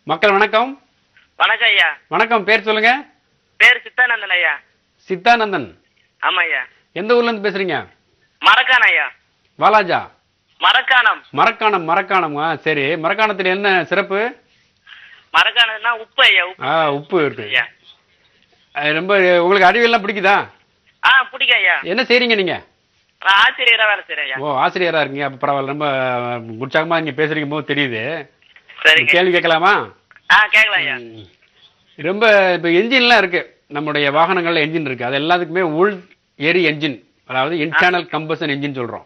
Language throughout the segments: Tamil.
மக்கள் வணக்கம். வணக்கம் ஐயா. வணக்கம். பேர் சொல்லுங்க. பேர் சித்தானந்தன் ஐயா. சித்தானந்தன். ஆமா ஐயா. எந்த ஊர்ல இருந்து பேசுறீங்க? மரக்காணம் ஐயா. வாலாஜா? மரக்காணம். மரக்காணம். மரக்காணம். சரி, மரக்காணத்துல என்ன சிறப்பு? மரக்காணம்னா உப்பு ஐயா. உப்பு இருக்கு. ரொம்ப உங்களுக்கு அறிவியல்லாம் பிடிக்குதா? பிடிக்கும் ஐயா. என்ன செய்றீங்க நீங்க? நான் ஆசிரியரா வேலை செய்றேன் ஐயா. ஆசிரியரா இருக்கீங்க. அப்ப பரவாயில்ல, ரொம்ப உற்சாகமா நீங்க பேசுறீங்க போது தெரியுது. சரி, கேள்வி கேட்கலாமா? கேட்கலாம் ஐயா. ரொம்ப இப்ப என்ஜின்லாம் இருக்கு, நம்முடைய வாகனங்கள்ல என்ஜின் இருக்கு. அது எல்லாத்துக்குமே உள் எரி என்ஜின், அதாவது இன்டர்னல் கம்பஷன் என்ஜின் சொல்றோம்.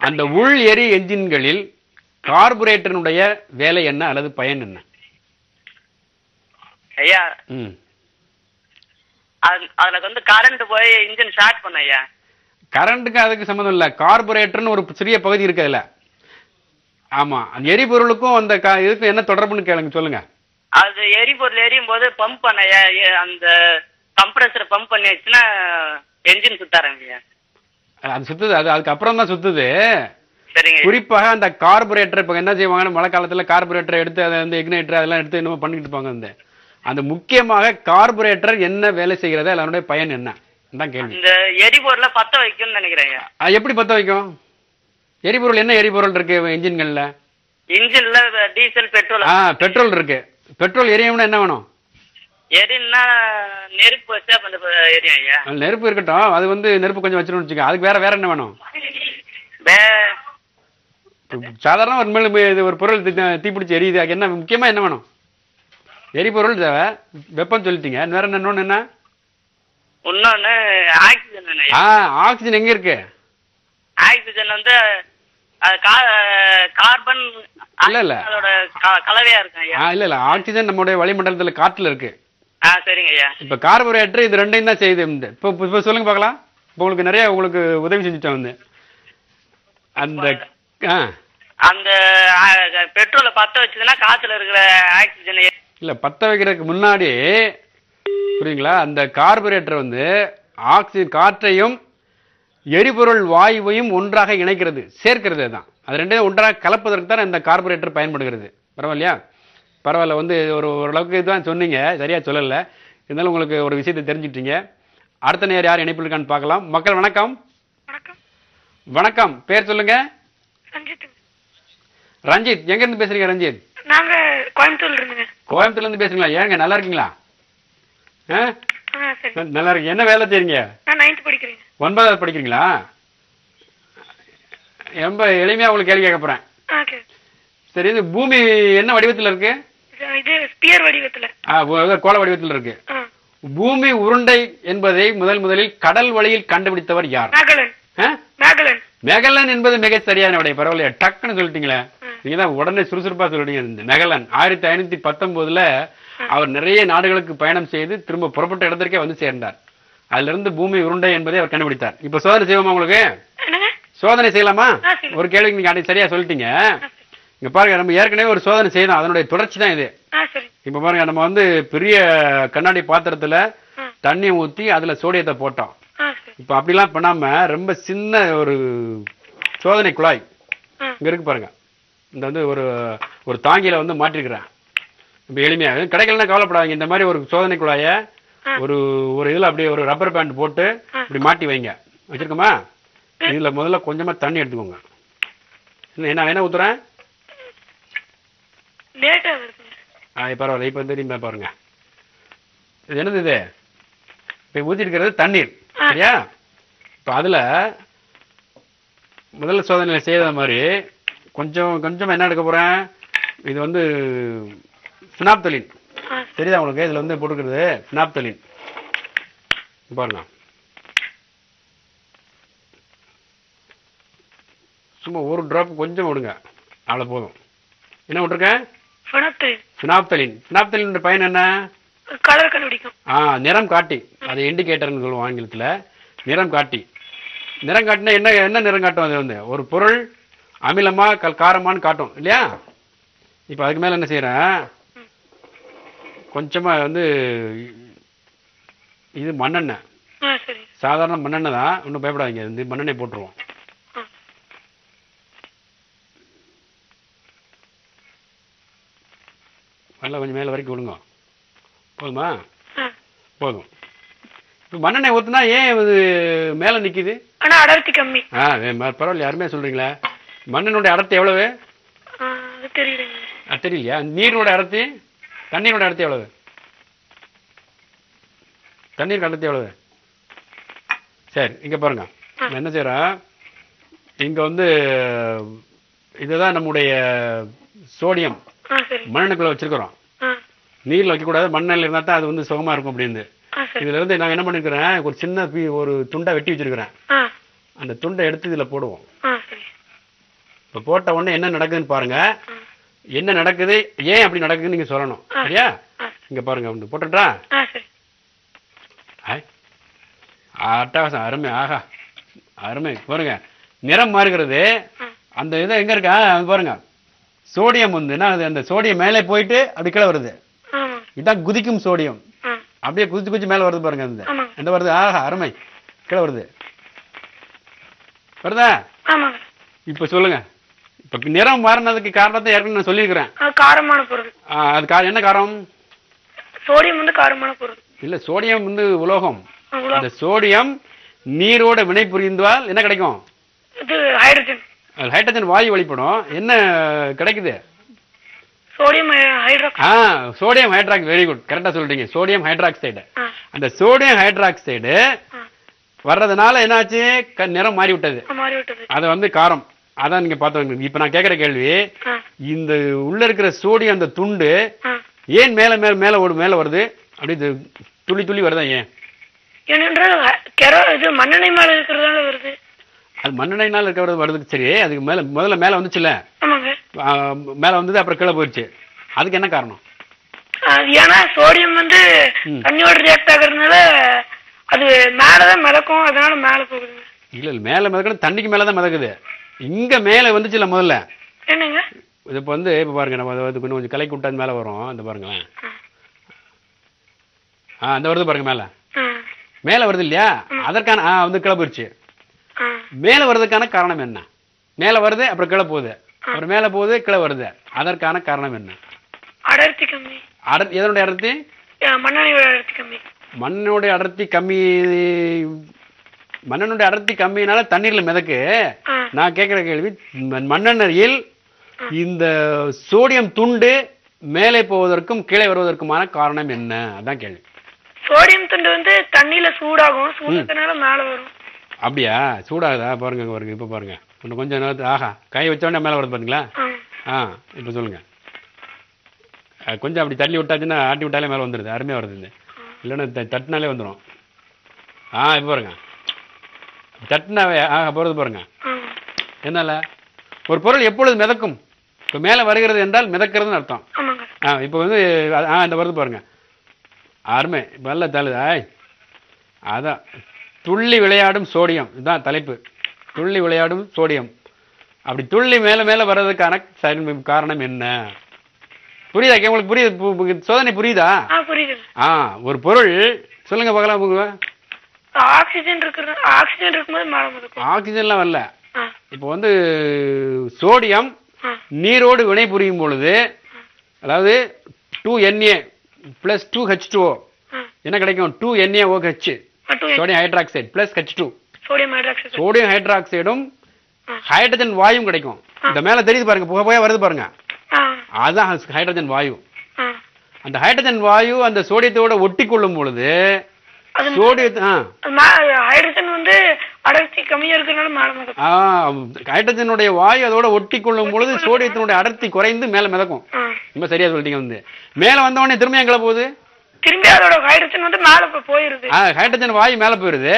அந்த உள் எரி என்ஜின்களில் கார்புரேட்டருடைய வேலை என்ன அல்லது பயன் என்ன ஐயா? அதுல வந்து கரண்ட் போய் இன்ஜின் ஸ்டார்ட் பண்ண ஐயா. கரண்ட்டுக்கு அதுக்கு சம்மந்தம் இல்ல. கார்புரேட்டர்னு ஒரு சிறிய பகுதி இருக்கு அதுல. ஆமா, அந்த எரிபொருளுக்கும் அந்த இதுக்கும் என்ன தொடர்புன்னு கேளுங்க, சொல்லுங்க. அது எரிபொருள் எரியும் போது பம்ப் பண்ண ஐயா. அந்த கம்ப்ரஸர் பம்ப் பண்ணி வச்சுன்னா என்ஜின் சுத்த ஆரம்பிங்க. அது சுத்துது, அது அதுக்கு அப்புறம் தான் சுத்துது. சரிங்க. குறிப்பாக அந்த கார்புரேட்டர் இப்ப என்ன செய்வாங்க, மழை காலத்துல கார்புரேட்டர் எடுத்து அதை வந்து இக்னைட்டர் அதெல்லாம் எடுத்து என்னமோ பண்ணிட்டு இருப்பாங்க. அந்த முக்கியமாக கார்புரேட்டர் என்ன வேலை செய்கிறது, அதனுடைய பயன் என்ன தான் கேள்வி. இந்த எரிபொருளை பத்த வைக்கும்னு நினைக்கிறேன். எப்படி பத்த வைக்கும்? எரிபொருள் என்ன எரிபொருள் இருக்கு இன்ஜின்கள்ல? இன்ஜின்ல டீசல், பெட்ரோல். பெட்ரோல் இருக்கு. பெட்ரோல் எரியணும்னா என்ன வேணும்? எரின்னா நெருப்பு வச்சா கொஞ்சம் எரியும் ஐயா. நெருப்பு இருக்கட்டும், அது வந்து நெருப்பு கொஞ்சம் வச்சிருன்னு வச்சுக்க. அதுக்கு வேற என்ன வேணும்? சாதாரண ஒரு பொருள் தீப்பிடிச்சு எரியுது, அதுக்கு என்ன முக்கியமா என்ன வேணும்? எரிபொருள் தேவை, வெப்பம் சொல்லிட்டீங்க. வேற என்ன? என்ன இன்னொன்னு ஆக்சிஜன். ஆக்சிஜன் எங்க இருக்கு? ஆக்சிஜன் வந்து கார்பன் இல்ல அதோட கலவையா இருக்கு ஐயா. இல்ல ஆக்சிஜன் நம்முடைய வளிமண்டலத்துல காற்றுல இருக்கு. சரிங்க ஐயா. இப்ப கார்போரேட்டர் இது ரெண்டையும் தான் செய்யுது. இப்ப சொல்லுங்க பார்க்கலாம். உங்களுக்கு நிறைய உங்களுக்கு உதவி செஞ்சுட்டேன் வந்து. அந்த அந்த பெட்ரோலை பத்த வச்சதுன்னா காத்துல இருக்கிற ஆக்சிஜன் இல்ல, பத்த வைக்கிறதுக்கு முன்னாடி புரியுங்களா, அந்த கார்பரேட்டர் வந்து ஆக்சிஜன் காற்றையும் எரிபொருள் வாயுவையும் ஒன்றாக இணைக்கிறது, சேர்க்கிறது. தான் அது ரெண்டையும் ஒன்றாக கலப்பதற்கு தான் இந்த கார்பரேட்டர் பயன்படுகிறது. பரவாயில்லையா? பரவாயில்ல, வந்து ஓரளவுக்கு இதுதான் சொன்னீங்க, சரியா சொல்லல. இருந்தாலும் உங்களுக்கு ஒரு விஷயத்தை தெரிஞ்சுக்கிட்டீங்க. அடுத்த நேரம் யார் இணைப்பில் இருக்கான்னு பார்க்கலாம். மக்கள் வணக்கம். வணக்கம். பேர் சொல்லுங்க. ரஞ்சித். எங்க இருந்து பேசுறீங்க ரஞ்சித்? நாங்க கோயம்புத்தூர்ல இருந்துங்க. கோயம்புத்தூர்ல இருந்து பேசுறீங்களா? ஏங்க நல்லா இருக்கீங்களா? நல்லா இருக்கு. என்ன வேலை செய்றீங்க? நான் 9th படிக்கிறேன். 9வது படிக்கிறீங்களா? ரொம்ப எளிமையா உங்களுக்கு கேள்வி கேட்க போறேன். சரி, இது பூமி என்ன வடிவத்துல இருக்கு? இது ஸ்பியர் வடிவத்துல. கோள வடிவத்துல இருக்கு. பூமி உருண்டை என்பதை முதலில் கடல் வழியில் கண்டுபிடித்தவர் யார்? மேகலன். மேகலன் என்பது மிக சரியான விடை. பரவாயில்லையா, டக்குன்னு சொல்லிட்டீங்களே. நீங்க தான் உடனே சுறுசுறுப்பா சொல்லிட்டீங்க. மேகலன் 1519 அவர் நிறைய நாடுகளுக்கு பயணம் செய்து திரும்ப புறப்பட்ட இடத்திற்கே வந்து சேர்ந்தார். அதுல இருந்து பூமி உருண்டை என்பதை அவர் கண்டுபிடித்தார். இப்ப சோதனை செய்வோமா? உங்களுக்கு சோதனை செய்யலாமா? ஒரு கேள்விக்கு நீங்க சரியா சொல்லிட்டீங்க. இங்க பாருங்க, நம்ம ஏற்கனவே ஒரு சோதனை செய்யணும், அதனுடைய தொடர்ச்சி தான் இது. இப்ப பாருங்க, நம்ம வந்து பெரிய கண்ணாடி பாத்திரத்துல தண்ணி ஊத்தி அதுல சோடியத்தை போட்டோம். இப்ப அப்படிலாம் பண்ணாம ரொம்ப சின்ன ஒரு சோதனை குழாய் இங்க இருக்கு பாருங்க. இந்த வந்து ஒரு தாங்கியில வந்து மாட்டிருக்கிறேன். இப்ப எளிமையாக கிடைக்கலன்னா கவலைப்படாதீங்க. இந்த மாதிரி ஒரு சோதனை குழாய ஒரு இதுல அப்படியே ஒரு ரப்பர் பேண்ட் போட்டு இப்படி மாட்டி வைங்க. வச்சிருக்கோமா? இதுல முதல்ல கொஞ்சமா தண்ணி எடுத்துக்கோங்க. என்ன ஊத்துறேன்? பரவாயில்ல, இப்ப தெரியுமா பாருங்க. இது என்னது? இது இப்ப ஊத்தி இருக்கிறது தண்ணீர், சரியா? இப்ப அதுல முதல்ல சோதனை செய்த மாதிரி கொஞ்சம் என்ன எடுக்க போறேன்? இது வந்து பினாப்தலின். சரிதான் உங்களுக்கு? இதுல வந்து போட்டுக்கிறது பினாப்தலின். பாருங்க, சும்மா ஒரு டிராப் கொஞ்சம் விடுங்க, அவ்வளவு போதும். என்ன விட்டுருக்கேன்? பினாப்தலின். பினாப்தலின் பயன் என்ன? கலர் கண்டுபிடிக்கும். நிறம் காட்டி, அது இண்டிகேட்டர்னு சொல்லுவோம் ஆங்கிலத்துல. நிறம் காட்டி. நிறம் காட்டினா என்ன நிறம் காட்டும்? அது வந்து ஒரு பொருள் அமிலமா காரமானு காட்டும் இல்லையா? இப்ப அதுக்கு மேல என்ன செய்யறேன்? கொஞ்சமா வந்து இது மண்ணெண்ணெய், சாதாரண மண்ணெண்ணெய் தான், ஒன்றும் பயப்படாதீங்க. இந்த மண்ணெண்ணெய் போட்டுருவோம். நல்லா கொஞ்சம் மேலே வரைக்கும் விடுங்க. போதுமா? ஆ. போதும். இப்போ மண்ணெண்ணெய் ஊற்றுனா ஏன் இது மேலே நிற்கிது? ஆனா அடர்த்தி கம்மி. பரவாயில்ல, யாருமே சொல்கிறீங்களா? மண்ணெண்ணுடைய அடர்த்தி எவ்வளவு? அது தெரியலைங்க. தெரியலையா? நீரோட அடர்த்தி, தண்ணீரோட அடர்த்தி எவ்வளவு? தண்ணீர் அடர்த்தி எவ்வளவு? சரி, இங்கே பாருங்க. என்ன செய்கிறோம், இங்கே வந்து இதுதான் நம்முடைய சோடியம் மண்ணெண்ணுக்குள்ளே வச்சிருக்கிறோம். நீரில் வைக்கக்கூடாது, மண்ணெண்ணில் இருந்தால் தான் அது வந்து சுகமாக இருக்கும் அப்படின்னு. இதுல இருந்து நான் என்ன பண்ணிருக்கிறேன், ஒரு சின்ன ஒரு துண்டை வெட்டி வச்சிருக்கிறேன். அந்த துண்டை எடுத்து இதுல போடுவோம். இப்ப போட்ட உடனே என்ன நடக்குதுன்னு பாருங்க. என்ன நடக்குது, ஏன் அப்படி நடக்குதுன்னு நீங்க சொல்லணும். சரியா? இங்க பாருங்க, வந்து போட்டுட்டா. அட்டகாசம், அருமை. ஆஹா, அருமை. பாருங்க, நிறம் மாறுகிறது. அந்த இதை எங்க இருக்கா பாருங்க. சோடியம் வந்து என்ன, அந்த சோடியம் மேலே போயிட்டு அப்படி கீழே வருது. இதான் குதிக்கும் சோடியம். அப்படியே குதிச்சு குதிச்சு மேல வருது பாருங்க. அந்த என்ன வருது? ஆஹா, அருமை. கீழே வருது. வருதா? இப்ப சொல்லுங்க. இப்ப நிறம் மாறினதுக்கு காரணத்தை ஏற்கனவே நான் சொல்லியிருக்கிறேன். காரமான பொருள். அது என்ன காரம்? சோடியம் வந்து காரமான பொருள் இல்ல, சோடியம் வந்து உலோகம். அந்த சோடியம் நீரோட வினை புரிந்தால் என்ன கிடைக்கும்? இது ஹைட்ரஜன். ஹைட்ரஜன் வாயு வெளிப்படும். என்ன கிடைக்குது? Sodium hydroxide. Sodium hydroxide. Very good, கரெக்டா சொல்றீங்க. Sodium hydroxide. அந்த சோடியம் ஹைட்ராக்சைடு வர்றதுனால என்னாச்சு, நிறம் மாறி விட்டது. அது வந்து காரம். அதான் நீங்க பார்த்தோம். இப்ப நான் கேட்கிற கேள்வி, இந்த உள்ள இருக்கிற சோடியம் அந்த துண்டு ஏன் மேல மேல மேல மேல வருது? அப்படி துளி துளி வருதா? ஏன்? ஏனென்றால் மண்ணெண்ணெய் மேல இருக்கிறதால வருது. அது மண்ணெண்ணெய்னால இருக்கிறது வருது. சரி, அதுக்கு மேல முதல்ல மேல வந்துச்சுல, மேல வந்தது, அப்புறம் கீழே போயிடுச்சு. அதுக்கு என்ன காரணம்? ஏன்னா சோடியம் வந்து தண்ணியோட ரியாக்ட் ஆகுறதுனால அது மேலதான் மிதக்கும், அதனால மேல போகுது. இல்ல, மேல மிதக்கணும், தண்ணிக்கு மேலதான் மிதக்குது. இங்க மேல வந்துச்சுல முதல்ல. என்னங்க? இது இப்ப வந்து இப்ப பாருங்க, நம்ம கொஞ்சம் கலைக்கு விட்டா மேல வரும். இந்த பாருங்களேன். அந்த வருது பாருங்க, மேல மேல வருது இல்லையா? அதற்கான வந்து கீழே போயிடுச்சு. மேல வர்றதுக்கான காரணம் என்ன? மேல வருது, அப்புறம் கீழே போகுது, அப்புறம் மேல போகுது, கீழே வருது. அதற்கான காரணம் என்ன? அடர்த்தி கம்மி. எதனுடைய அடர்த்தி? மண்ணெண்ணெயோட அடர்த்தி கம்மி. மண்ணுடைய அடர்த்தி கம்மி. மண்ணெண்ணுடைய அடர்த்தி கம்மினால தண்ணீர்ல மிதக்கு. நான் கேட்கிற கேள்வி, மண்ணெண்ணெயில் இந்த சோடியம் துண்டு மேலே போவதற்கும் கீழே வருவதற்குமான காரணம் என்ன? அதான் கேள்வி. சோடியம் துண்டு வந்து தண்ணியில சூடாகும், சூடாகிறதுனால மேல வரும். அப்படியா? சூடாகுதா? பாருங்க பாருங்க. இப்ப பாருங்க, கொஞ்சம் நேரத்து. ஆஹா, கை வச்சோடனே மேல வருது பாருங்களா? இப்ப சொல்லுங்க. கொஞ்சம் அப்படி தள்ளி விட்டாச்சுன்னா, ஆட்டி விட்டாலே மேல வந்துருது. அருமையா வருது. இல்லைன்னா தட்டினாலே வந்துடும். இப்ப பாருங்க, தட்டினாவே போறது பாருங்க. என்னால ஒரு பொருள் எப்பொழுது மிதக்கும்? இப்ப மேல வருகிறது என்றால் மிதக்கிறதுன்னு அர்த்தம். இப்ப வந்து இந்த வருது பாருங்க. அருமை. இப்ப நல்ல தள்ளுது. அதான் துள்ளி விளையாடும் சோடியம். இதுதான் தலைப்பு, துள்ளி விளையாடும் சோடியம். அப்படி துள்ளி மேல மேல வர்றதுக்கான காரணம் என்ன? புரியுதா? உங்களுக்கு புரியுது? சோதனை புரியுதா? ஒரு பொருள் சொல்லுங்க பார்க்கலாம். ஆக்சிஜன் இருக்கும்போது மேல மிதக்கும். ஆக்சிஜன்லாம் வரல. இப்போ வந்து சோடியம் நீரோடு வினை புரியும் பொழுது, அதாவது 2Na plus 2H2O என்ன கிடைக்கும்? 2NaOH, sodium hydroxide plus H2. Sodium ஹைட்ராக்சைடும் ஹைட்ரஜன் வாயும் கிடைக்கும். இந்த மேல தெரியுது பாருங்க, புகை புகையா வருது பாருங்க. அதுதான் ஹைட்ரஜன் வாயு. அந்த ஹைட்ரஜன் வாயு அந்த சோடியத்தோட ஒட்டி கொள்ளும் பொழுது ஹைட்ரஜன் வந்து அடர்த்தி கம்மியா இருக்கிறதுனால மேல மிதக்கும். ஹைட்ரஜனுடைய வாயு அதோட ஒட்டி கொள்ளும் பொழுது சோடியத்தினுடைய அடர்த்தி குறைந்து மேல மிதக்கும். ரொம்ப சரியா சொல்லிட்டீங்க. வந்து மேல வந்த உடனே திரும்ப எங்களை போகுது? திரும்பி அதோட ஹைட்ரஜன் வந்து மேல போயிருது. ஹைட்ரஜன் வாயு மேல போயிருது.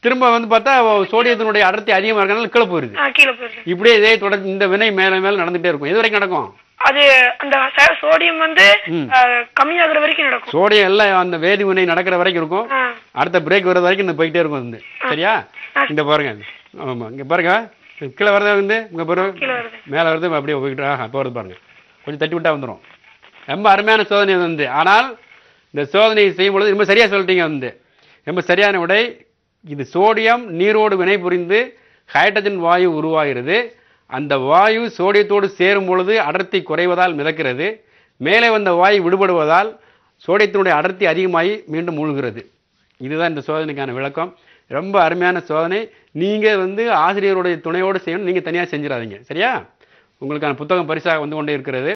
திரும்ப வந்து பார்த்தா சோடியத்தினுடைய அடர்த்தி அதிகமா இருக்கனால கீழே போயிருது. இப்படியே இதே தொடர்ந்து இந்த வினை மேல மேல நடந்துட்டே இருக்கும். எது வரைக்கும் நடக்கும்? அது அந்த சோடியம் வந்து கம்மியாகிற வரைக்கும் நடக்கும். சோடியம் எல்லாம் அந்த வேதி வினை நடக்கிற வரைக்கும் இருக்கும். அடுத்த பிரேக் வர்றது வரைக்கும் இந்த போயிட்டே இருக்கும். வந்து சரியா? இந்த பாருங்க. ஆமா, இங்க பாருங்க, கீழே வரதா வந்து இங்க பாருங்க, மேல வருது, அப்படியே போயிட்டு போறது பாருங்க. கொஞ்சம் தட்டி விட்டா வந்துடும். ரொம்ப அருமையான சோதனை வந்து. ஆனால் இந்த சோதனை செய்யும் பொழுது ரொம்ப சரியா சொல்லிட்டீங்க. வந்து ரொம்ப சரியான விடை. இது சோடியம் நீரோடு வினை புரிந்து ஹைட்ரஜன் வாயு உருவாகிறது. அந்த வாயு சோடியத்தோடு சேரும் பொழுது அடர்த்தி குறைவதால் மிதக்கிறது. மேலே வந்த வாயு விடுபடுவதால் சோடியத்தினுடைய அடர்த்தி அதிகமாகி மீண்டும் மூழ்கிறது. இதுதான் இந்த சோதனைக்கான விளக்கம். ரொம்ப அருமையான சோதனை. நீங்கள் ஆசிரியருடைய துணையோடு செய்யணும், நீங்கள் தனியாக செஞ்சிடாதீங்க. சரியா? உங்களுக்கான புத்தகம் பரிசாக வந்து கொண்டே இருக்கிறது.